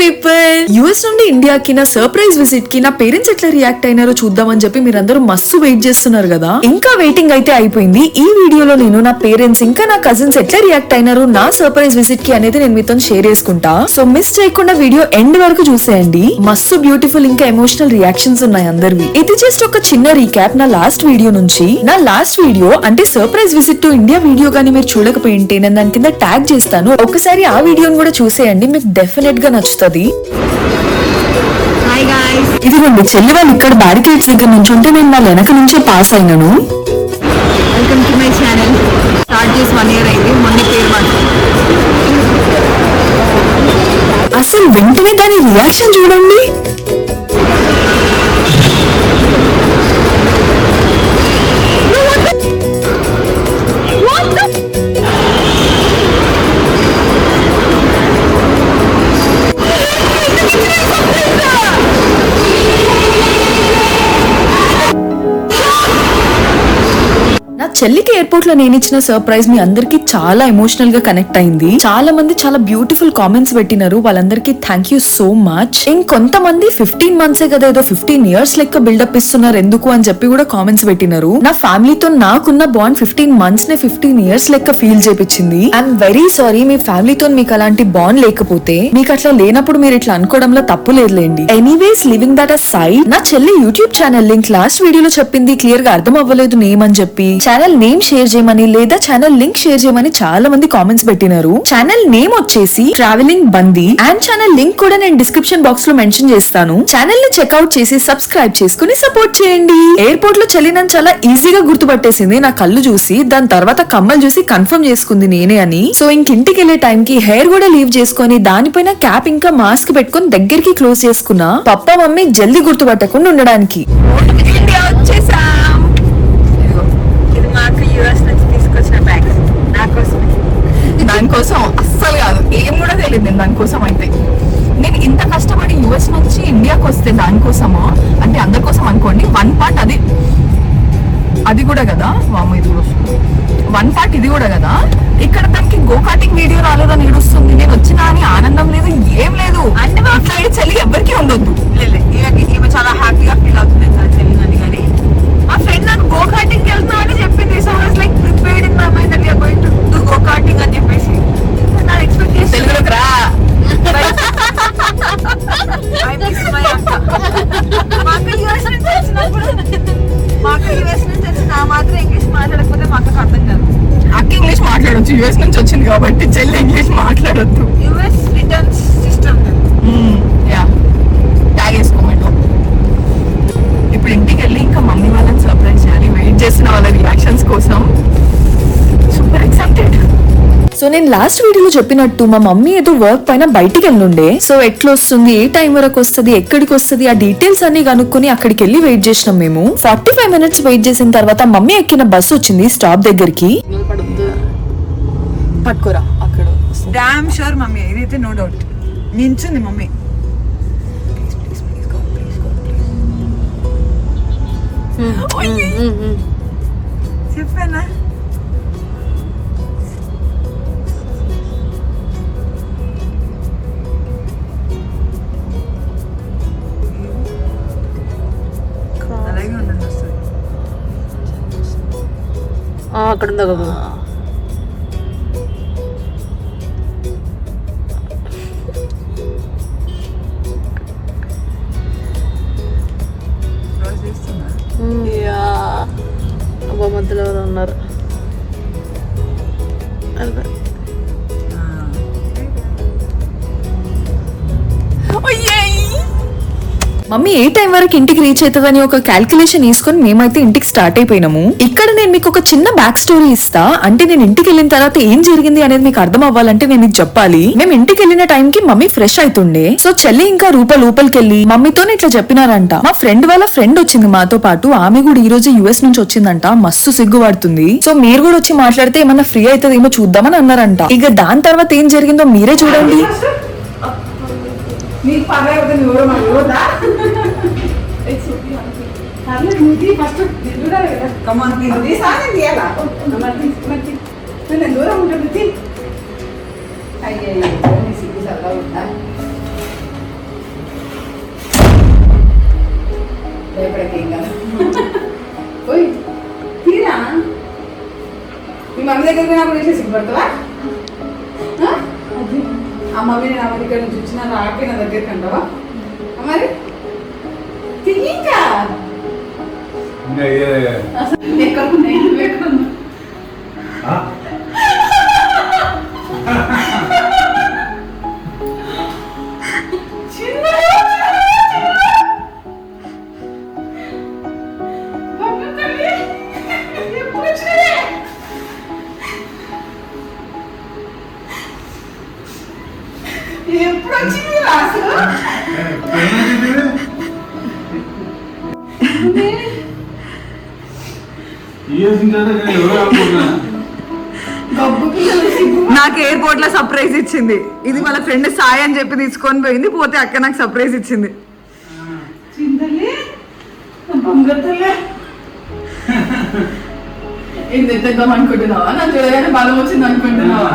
People, US నుండి ఇండియాకి నా సర్ప్రైజ్ విజిట్ కి నా పేరెంట్స్ ఎట్లా రియాక్ట్ అయినారో చూద్దామని చెప్పి మీరందరూ మస్తు వెయిట్ చేస్తున్నారు కదా. ఇంకా వెయిటింగ్ అయితే అయిపోయింది. ఈ వీడియోలో నేను నా పేరెంట్స్ ఇంకా నా కజిన్స్ ఎట్లా రియాక్ట్ అయినారు నా సర్ప్రైజ్ విజిట్ కి అనేది నేను మీతో షేర్ చేసుకుంటా. సో మిస్ చేయకుండా వీడియో ఎండ్ వరకు చూసేయండి. మస్తు బ్యూటిఫుల్ ఇంకా ఎమోషనల్ రియాక్షన్స్ ఉన్నాయి అందరివి. ఇది జస్ట్ ఒక చిన్న రీక్యాప్ నా లాస్ట్ వీడియో నుంచి. నా లాస్ట్ వీడియో అంటే surprise visit to India video గానీ మీరు చూడకపోయింటే నేను దాని కింద ట్యాగ్ చేస్తాను. ఒకసారి ఆ వీడియోని కూడా చూసేయండి, మీకు డెఫినెట్ గా నచ్చుతుంది. ఇదిగోండి చెల్లి వాళ్ళు ఇక్కడ బ్యారికేడ్స్ దగ్గర నుంచి ఉంటే నేను వాళ్ళ వెనక నుంచే పాస్ అయినాను. Welcome to my channel. Start చేసి 1 year అయింది. మొన్న పేరు మాత్రం అసలు వెంటనే దాని రియాక్షన్ చూడండి. చెల్లికి ఎయిర్పోర్ట్ లో నేను ఇచ్చిన సర్ప్రైజ్ మీ అందరికి చాలా ఎమోషనల్ గా కనెక్ట్ అయింది. చాలా మంది చాలా బ్యూటిఫుల్ కామెంట్స్ పెట్టినారు. వాళ్ళందరికీ థ్యాంక్ యూ సో మచ్. ఇంకొంతమంది 15 months కదా ఏదో 15 years లెక్క బిల్డప్ ఇస్తున్నారు ఎందుకు అని చెప్పి కూడా కామెంట్స్ పెట్టినారు. నా ఫ్యామిలీతో నాకున్న బాండ్ 15 months నే 15 years లెక్క ఫీల్ చేపించింది. ఐఎమ్ వెరీ సారీ మీ ఫ్యామిలీతో మీకు అలాంటి బాండ్ లేకపోతే. మీకు అట్లా లేనప్పుడు మీరు ఇట్లా అనుకోవడంలో తప్పు లేదులేండి. Anyways living that a side, నా చెల్లి యూట్యూబ్ ఛానల్ లింక్ లాస్ట్ వీడియోలో చెప్పింది క్లియర్ గా అర్థం అవ్వలేదు నేమ్ అని చెప్పి. ఛానల్ నేమ్ షేర్ చేయమని లేదా ఛానల్ లింక్ షేర్ చేయమని చాలా మంది కామెంట్స్ పెట్టినారు. ఛానల్ నేమ్ వచ్చేసి travelling Bandi and channel link కూడా నేను డిస్క్రిప్షన్ బాక్స్ లో మెన్షన్ చేస్తాను. ఛానల్ ని చెక్అవుట్ చేసి సబ్స్క్రైబ్ చేసుకుని సపోర్ట్ చేయండి. ఎయిర్పోర్ట్ లో చెల్లినని చాలా ఈజీగా గుర్తుపట్టేసింది నా కళ్ళు చూసి. దాని తర్వాత కమ్మలు చూసి కన్ఫర్మ్ చేసుకుంది నేనే అని. సో ఇంటికి వెళ్లే టైం కి హెయిర్ కూడా లీవ్ చేసుకుని దానిపైన క్యాప్ ఇంకా మాస్క్ పెట్టుకుని దగ్గరికి క్లోజ్ చేసుకున్నా పప్పా మమ్మీ జల్దీ గుర్తుపట్టకుండా ఉండడానికి. దానికోసం అస్సలు కాదు, ఏం కూడా తెలియదు నేను దానికోసం. అయితే నేను ఇంత కష్టపడి యుఎస్ నుంచి ఇండియాకి వస్తే దానికోసమా అంటే అందరికోసం అనుకోండి. 1 part అది కూడా కదా వాము, ఇది కూడా 1 part ఇది కూడా కదా. ఇక్కడ దానికి గో కార్టింగ్ వీడియో రాలేదని ఏడుస్తుంది. నేను వచ్చినా అని ఆనందం లేదు, ఏం లేదు. అంటే మా ఫ్రెండ్ చెల్లి ఎవరికి ఉండొద్దు. ఈమె చాలా హ్యాపీగా ఫీల్ అవుతుంది చెల్లినని. కానీ మా ఫ్రెండ్ నాకు గో కార్టింగ్ వెళ్తున్నా అని చెప్పింది. So was like prepared in my mind that we are going to do go karting అని చెప్పేసి. నా ఎక్స్పెక్టేషన్ తెలుగులోకి రా. ఐ మిస్ మై అక్క. మాకు యూఎస్ నుంచి వచ్చినప్పుడు మాత్రం ఇంగ్లీష్ మాట్లాడకపోతే మాకు అర్థం కాదు. అక్క ఇంగ్లీష్ మాట్లాడొచ్చు, యూఎస్ నుంచి వచ్చింది కాబట్టి. చెల్లి ఇంగ్లీష్ మాట్లాడొద్దు. యూఎస్ రిటర్న్స్ సిస్టమ్ యా ట్యాగ్ వేసుకోమంటో. ఇప్పుడు ఇంటికి వెళ్ళి ఇంకా మమ్మీ వాళ్ళని సర్ప్రైజ్ చేయాలి. వెయిట్ చేసిన వాళ్ళ రియాక్షన్స్ కోసం. Super excited. సో నేను లాస్ట్ వీడియోలో చెప్పినట్టు మా మమ్మీ ఏదో వర్క్ పైన బయటికి వెళ్ళుండే. సో ఎట్లా వస్తుంది, ఏ టైం వరకు వస్తుంది, ఎక్కడికి వస్తుంది, ఆ డీటెయిల్స్ అన్ని కనుక్కొని అక్కడికి వెళ్ళి వెయిట్ చేసినాం మేము. 45 minutes వెయిట్ చేసిన తర్వాత మమ్మీ ఎక్కిన బస్సు వచ్చింది స్టాప్ దగ్గరికి. పట్టుకోరా అక్కడ. డామ్ షూర్ మమ్మీ, ఇదైతే నో డౌట్. నించుంది మమ్మీ. చెప్పానా అక్కడ ఉందా కదా. అబ్బా మధ్యలో ఎవరు ఉన్నారు. మమ్మీ ఏ టైం వరకు ఇంటికి రీచ్ అవుతుందని ఒక క్యాల్కులేషన్ తీసుకొని మేమైతే ఇంటికి స్టార్ట్ అయిపోయినాము. ఇక్కడ నేను మీకు ఒక చిన్న బ్యాక్ స్టోరీ ఇస్తా. అంటే నేను ఇంటికి వెళ్ళిన తర్వాత ఏం జరిగింది అనేది మీకు అర్థం అవ్వాలంటే నేను ఇది చెప్పాలి. మేము ఇంటికి వెళ్ళిన టైం కి మమ్మీ ఫ్రెష్ అవుతుండే. సో చెల్లి ఇంకా లోపలికి వెళ్ళి మమ్మీతో ఇట్లా చెప్పినారంట. మా ఫ్రెండ్ వాళ్ళ ఫ్రెండ్ వచ్చింది మాతో పాటు. ఆమె కూడా ఈ రోజు యుఎస్ నుంచి వచ్చిందంట. మస్తు సిగ్గుపడుతుంది. సో మీరు కూడా వచ్చి మాట్లాడితే ఏమన్నా ఫ్రీ అవుతుందేమో చూద్దామని అన్నారంట. ఇక దాని తర్వాత ఏం జరిగిందో మీరే చూడండి. నీకు పర్లే అవుతుంది ఎవరో మాకు యువత. ఫస్ట్ కమాన్ తీయాలా దూరం ఉంటుంది. అయ్యే సిగ్గు సరదా ఉంటా. రేపటికేం కాదు. ఓయ్ తీరా మీ మమ్మీ దగ్గరికి నాకు వేసి సిగ్గుపడతావా? ఆ మమ్మీని నా దగ్గర నుంచి వచ్చిన రాకే నా దగ్గరికి అంటావా? మరి ఇంకా ఎప్పుడు వచ్చింది రాసు? నాకు ఎయిర్పోర్ట్ లో సర్ప్రైజ్ ఇచ్చింది. ఇది వాళ్ళ ఫ్రెండ్ సాయి అని చెప్పి తీసుకొని పోయింది. పోతే అక్క నాకు సర్ప్రైజ్ ఇచ్చింది. ఏం తెద్దాం అనుకుంటున్నావా? నా చూడగానే బలం వచ్చింది అనుకుంటున్నావా?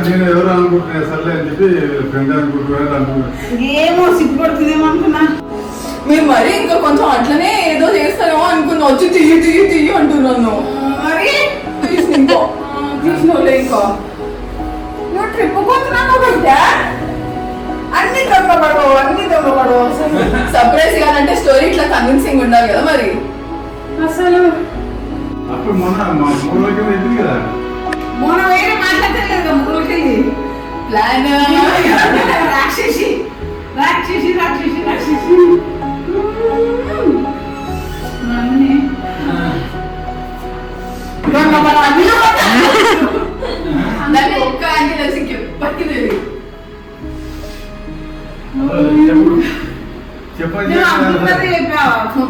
నేను ఎవరు అనుకుంటున్నా సర్లే అని చెప్పి ఫ్రెండ్ అనుకుంటున్నాను. ఏమో సిగ్గుపడుతుందేమో అనుకున్నా. మీరు మరి ఇంకా కొంచెం అట్లనే ఏదో చేస్తారేమో అనుకున్నా. వచ్చి తియ్యి తియ్యి తియ్యి అంటున్నాను. మరి తీసుకో తీసుకోలే. ఇంకా నువ్వు ట్రిప్ పోతున్నాను కదా, అన్ని దొంగపడవు అన్ని దొంగపడవు. సర్ప్రైజ్ కాదంటే స్టోరీ ఇట్లా కన్విన్సింగ్ ఉండాలి కదా. మరి అసలు అప్పుడు మొన్న మా 3 రోజులు వెళ్ళింది కదా, మొన్న వేరే మాట్లాడలేదు కదా. 3 రోజులకి ప్లాన్ రాక్షసి రాక్షసి రాక్షసి రాక్షసి అందరికీ ఒక్క అంటే తెలిసి ఎప్పటికీ తెలియదు. చెప్పండి.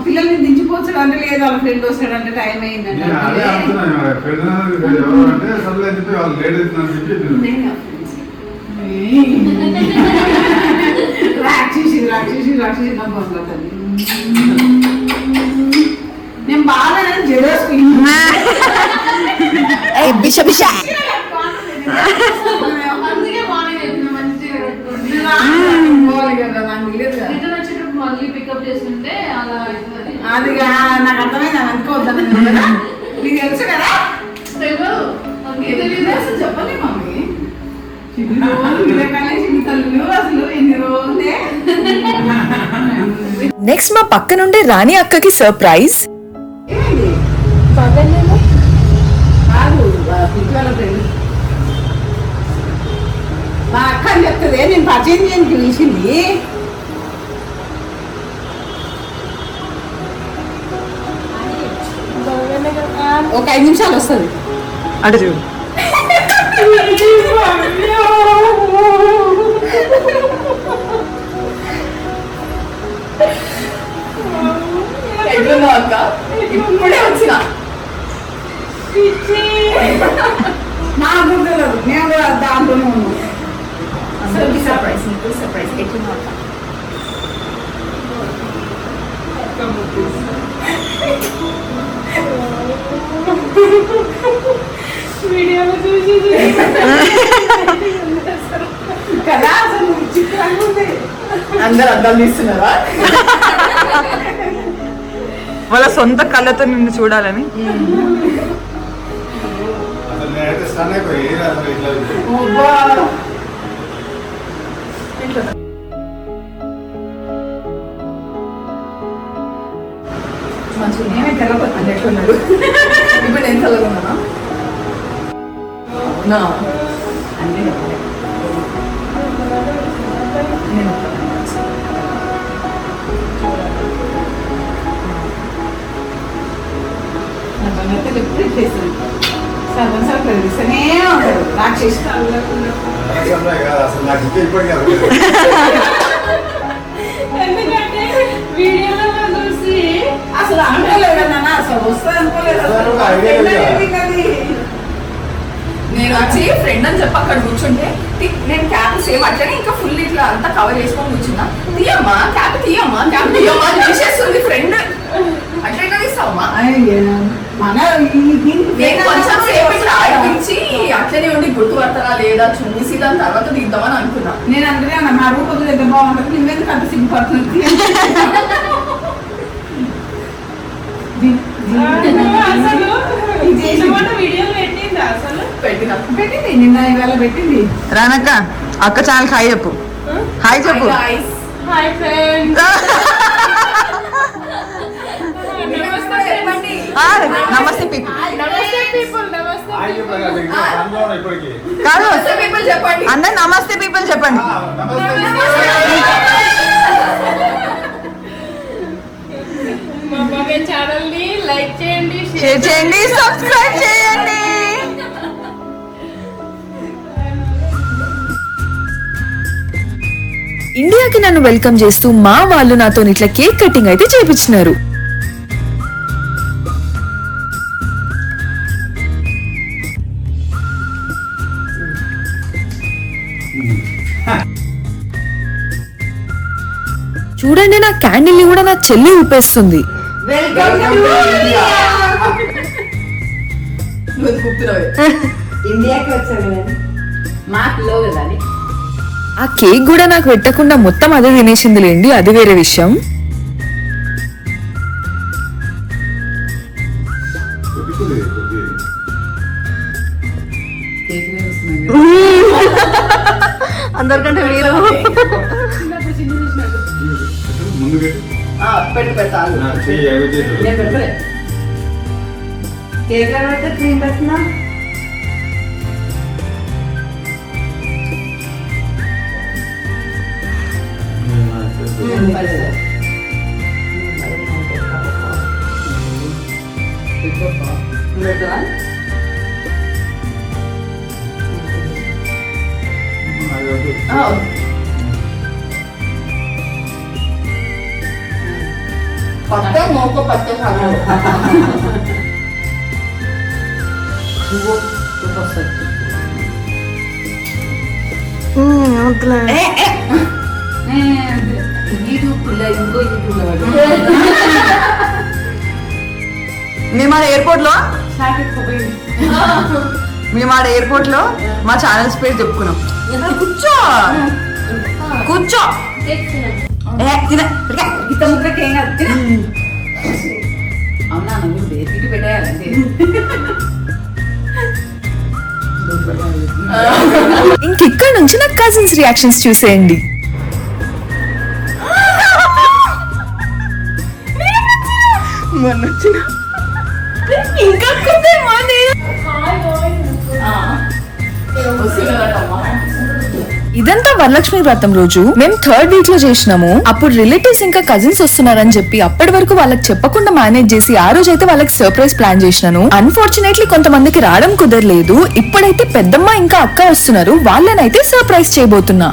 పిల్లల్ని దించిపోవచ్చు అంటే లేదు, వాళ్ళ ఫ్రెండ్ వస్తాడంటే టైం అయిందంటే అదే అంటున్నాను. ఎవరు అంటే సర్లే అని చెప్పి వాళ్ళు లేట్ అవుతుందని చెప్పి రాక్షసి రాక్షసి రాక్షసి నాకు వస్తుంది. నేను బాగా జడేసుకున్నా అది నాకు అర్థమైంది. అని అనుకోవద్దాను నీకు తెలుసు కదా. చెప్పలే మమ్మీ అసలు ఎన్ని రోజులే. నెక్స్ట్ మా పక్క నుండి రాణి అక్కకి సర్ప్రైజ్. మా అక్క అని చెప్తుంది. నేను పరిచయం చేయడానికి పిలిచింది. ఒక 5 నిమిషాలు వస్తుంది. అటు చూడు. ఎట్లున్నావు అక్క? ఇప్పుడే వచ్చిన నాకు తెలియదు. నేను కూడా దాంట్లోనే ఉన్నాను. సర్ప్రైజ్ సర్ప్రైజ్ ఎట్లున్నావు అక్క? వీడియోలో చూసి కదా అసలు చిత్రంగా ఉంది. అందరు అర్థం తీస్తున్నారా? వాళ్ళ సొంత కళ్ళతో నిన్ను చూడాలని. అసలు నేనైతే స్టన్ అయిపోయి మంచిగా నేనే తెల్లపోతాను. ఎట్లున్నాడు ఇప్పుడు? నేను తెల్లగా ఉన్నానా? అంటే నేను ఎప్పుడు చేస్తాను. సగం సగం తెలిస్తేనే ఉంటాడు రాక్షసి. అసలు నాకు ఇప్పటికీ ఎందుకంటే వీడియోలో చూసి అసలు అనుకోలేదు నాన్న. అసలు వస్తుంది అనుకోలేదు. నేను వచ్చి ఫ్రెండ్ అని చెప్పి అక్కడ కూర్చుంటే నేను క్యాప్ సేమ్ అట్లనే ఇంకా ఫుల్ ఇట్లా అంతా కవర్ చేసుకొని కూర్చున్నా. తీయమ్మా క్యాప్ తీయమ్మా క్యాప్ తీయమ్మా అని తీసేస్తుంది ఫ్రెండ్. అట్లా ఎట్లా తీస్తావమ్మా? నేను కొంచెం సేపు ఇట్లా ఆడిపించి అట్లనే ఉండి గుర్తుపడతారా లేదా చూసి దాని తర్వాత తీద్దామని అనుకున్నా. నేను అందుకే నా రూపు కొద్దిగా ఎంత బాగుంటుంది, నువ్వెందుకు అంత సిగ్గుపడుతుంది? పెట్టింది నిన్న ఇవాళ పెట్టింది. రానక్క అక్క చాలా హాయ్ చెప్పు. హాయ్ చెప్పు. Hi friends. నమస్తే పీపుల్ కాదు, చెప్పండి. అందరు నమస్తే పీపుల్ చెప్పండి. మా ఛానల్ ని లైక్ చేయండి, షేర్ చేయండి, సబ్స్క్రైబ్ చేయండి. ఇండియాకి నన్ను వెల్కమ్ చేస్తూ మా వాళ్ళు నాతో ఇట్లా కేక్ కటింగ్ అయితే చేపించినారు. చూడండి, నా క్యాండిల్ ని కూడా నా చెల్లి ఊపేస్తుంది. ఇండియాకి వచ్చాను కదా, మాకు కదా. ఆ కేక్ కూడా నాకు పెట్టకుండా మొత్తం అదే తినేసింది లేండి, అది వేరే విషయం. అందరికంటే మీరు పెట్టాలి. కేక్ పెడితే క్రీమ్ పెట్టినా పత్తే మోకో పత్తే కాదు. మేము ఆడ ఎయిర్పోర్ట్ లో మా ఛానల్స్ పేరు చెప్పుకున్నాం. కూర్చో కూర్చో. అవునా నువ్వు బేసిక్ పెట్టేయాలంటే ఇంకిక్కడ నుంచి నా కజిన్స్ రియాక్షన్స్ చూసేయండి. ఇంకా ఇదంతా వరలక్ష్మి వ్రతం రోజు మేము 3rd వీక్ లో చేసినాము. అప్పుడు రిలేటివ్స్ ఇంకా కజిన్స్ వస్తున్నారని చెప్పి అప్పటి వరకు వాళ్ళకి చెప్పకుండా మేనేజ్ చేసి ఆ రోజు అయితే వాళ్ళకి సర్ప్రైజ్ ప్లాన్ చేసినాను. అన్ఫార్చునేట్లీ కొంతమందికి రావడం కుదరలేదు. ఇప్పుడైతే పెద్దమ్మ ఇంకా అక్క వస్తున్నారు, వాళ్ళనైతే సర్ప్రైజ్ చేయబోతున్నా.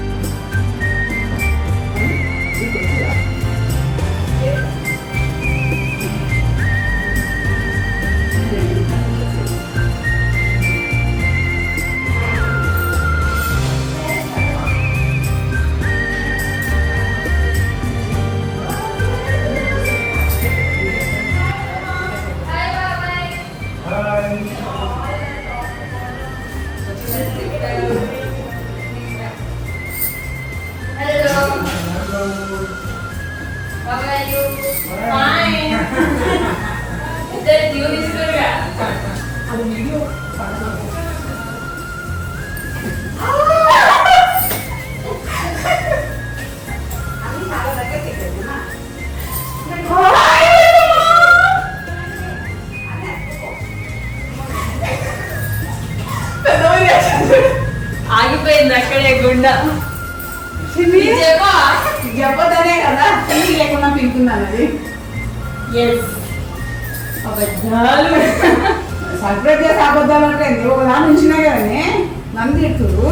ఆగిపోయింది అక్కడే గుండె. చెప్పదనే కదా టీవీ లేకుండా పీకున్నాను. అది సపరేట్ చేసి అబద్ధాలు అంటే ఒక దాని ఉంచినా కదనే నన్ను తిడుతురు.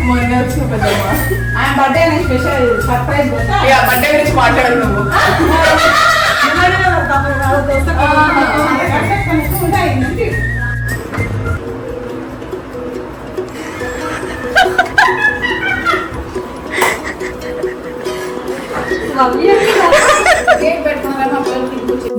మొన్న వచ్చిన పెద్దమ్మ ఆయన బర్త్డే స్పెషల్ సర్ప్రైజ్ బర్త్డే గురించి మాట్లాడదు నువ్వు.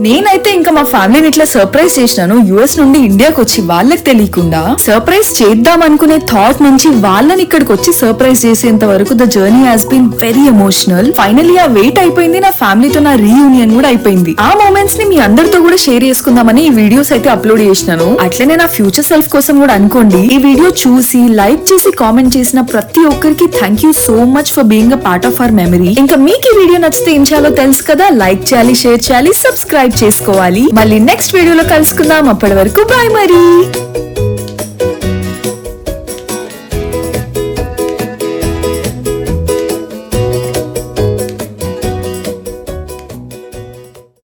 నేనైతే ఇంకా మా ఫ్యామిలీని ఇట్లా సర్ప్రైజ్ చేసినాను యుఎస్ నుండి ఇండియాకి వచ్చి వాళ్ళకి తెలియకుండా. సర్ప్రైజ్ చేద్దాం అనుకునే థాట్ నుంచి వాళ్ళని ఇక్కడికి వచ్చి సర్ప్రైజ్ చేసేంత వరకు the journey has been very emotional. Finally ఆ వెయిట్ అయిపోయింది, నా ఫ్యామిలీతో నా రీయూనియన్ కూడా అయిపోయింది. ఆ మూమెంట్స్ ని మీ అందరితో కూడా షేర్ చేసుకుందామని ఈ వీడియోస్ అయితే అప్లోడ్ చేసినాను. అట్లనే నా ఫ్యూచర్ సెల్ఫ్ కోసం కూడా అనుకోండి. ఈ వీడియో చూసి లైక్ చేసి కామెంట్ చేసిన ప్రతి ఒక్కరికి thank you so much for being a part of our memory. ఇంకా మీకు ఈ వీడియో నచ్చితే ఏం చేయాలో తెలుసు కదా, లైక్ చేయాలి, షేర్ చేయాలి, సబ్స్క్రైబ్ చేసుకోవాలి. మళ్ళీ నెక్స్ట్ వీడియోలో కలుసుకుందాం. అప్పటి వరకు బాయ్ మరి.